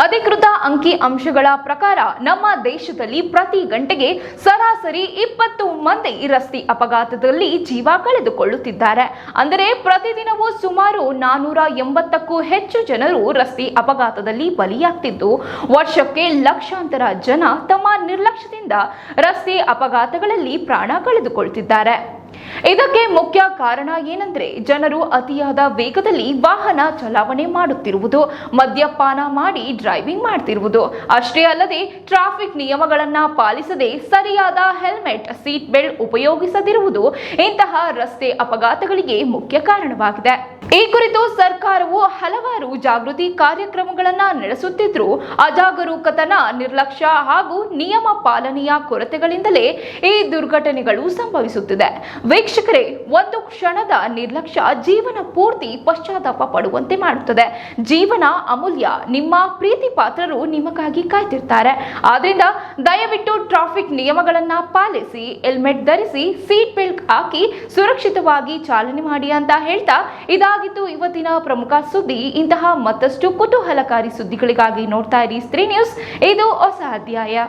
ಅಧಿಕೃತ ಅಂಕಿ ಅಂಶಗಳ ಪ್ರಕಾರ ನಮ್ಮ ದೇಶದಲ್ಲಿ ಪ್ರತಿ ಗಂಟೆಗೆ ಸರಾಸರಿ 20 ಮಂದಿ ರಸ್ತೆ ಅಪಘಾತದಲ್ಲಿ ಜೀವ ಕಳೆದುಕೊಳ್ಳುತ್ತಿದ್ದಾರೆ. ಅಂದರೆ ಪ್ರತಿದಿನವೂ ಸುಮಾರು 480ಕ್ಕೂ ಹೆಚ್ಚು ಜನರು ರಸ್ತೆ ಅಪಘಾತದಲ್ಲಿ ಬಲಿಯಾಗ್ತಿದ್ದು, ವರ್ಷಕ್ಕೆ ಲಕ್ಷಾಂತರ ಜನ ತಮ್ಮ ನಿರ್ಲಕ್ಷ್ಯದಿಂದ ರಸ್ತೆ ಅಪಘಾತಗಳಲ್ಲಿ ಪ್ರಾಣ ಕಳೆದುಕೊಳ್ಳುತ್ತಿದ್ದಾರೆ. ಇದಕ್ಕೆ ಮುಖ್ಯ ಕಾರಣ ಏನಂದ್ರೆ ಜನರು ಅತಿಯಾದ ವೇಗದಲ್ಲಿ ವಾಹನ ಚಲಾವಣೆ ಮಾಡುತ್ತಿರುವುದು, ಮದ್ಯಪಾನ ಮಾಡಿ ಡ್ರೈವಿಂಗ್ ಮಾಡ್ತಿರುವುದು. ಅಷ್ಟೇ ಅಲ್ಲದೆ ಟ್ರಾಫಿಕ್ ನಿಯಮಗಳನ್ನ ಪಾಲಿಸದೆ ಸರಿಯಾದ ಹೆಲ್ಮೆಟ್, ಸೀಟ್ ಬೆಲ್ಟ್ ಉಪಯೋಗಿಸದಿರುವುದು ಇಂತಹ ರಸ್ತೆ ಅಪಘಾತಗಳಿಗೆ ಮುಖ್ಯ ಕಾರಣವಾಗಿದೆ. ಈ ಕುರಿತು ಸರ್ಕಾರವು ಹಲವಾರು ಜಾಗೃತಿ ಕಾರ್ಯಕ್ರಮಗಳನ್ನ ನಡೆಸುತ್ತಿದ್ರೂ ಅಜಾಗರೂಕತನ, ನಿರ್ಲಕ್ಷ್ಯ ಹಾಗೂ ನಿಯಮ ಪಾಲನೆಯ ಕೊರತೆಗಳಿಂದಲೇ ಈ ದುರ್ಘಟನೆಗಳು ಸಂಭವಿಸುತ್ತಿದೆ. ವೀಕ್ಷಕರೇ, ಒಂದು ಕ್ಷಣದ ನಿರ್ಲಕ್ಷ್ಯ ಜೀವನ ಪೂರ್ತಿ ಪಶ್ಚಾತ್ತಾಪ ಪಡುವಂತೆ ಮಾಡುತ್ತದೆ. ಜೀವನ ಅಮೂಲ್ಯ. ನಿಮ್ಮ ಪ್ರೀತಿ ಪಾತ್ರರು ನಿಮಗಾಗಿ ಕಾಯ್ತಿರ್ತಾರೆ. ಆದ್ರಿಂದ ದಯವಿಟ್ಟು ಟ್ರಾಫಿಕ್ ನಿಯಮಗಳನ್ನ ಪಾಲಿಸಿ, ಹೆಲ್ಮೆಟ್ ಧರಿಸಿ, ಸೀಟ್ ಬೆಲ್ಟ್ ಹಾಕಿ ಸುರಕ್ಷಿತವಾಗಿ ಚಾಲನೆ ಮಾಡಿ ಅಂತ ಹೇಳ್ತಾ ಇದಾಗಿತ್ತು ಇವತ್ತಿನ ಪ್ರಮುಖ ಸುದ್ದಿ. ಇಂತಹ ಮತ್ತಷ್ಟು ಕುತೂಹಲಕಾರಿ ಸುದ್ದಿಗಳಿಗಾಗಿ ನೋಡ್ತಾ ಇರಿ ಸ್ತ್ರೀ ನ್ಯೂಸ್. ಇದು ಹೊಸ ಅಧ್ಯಾಯ.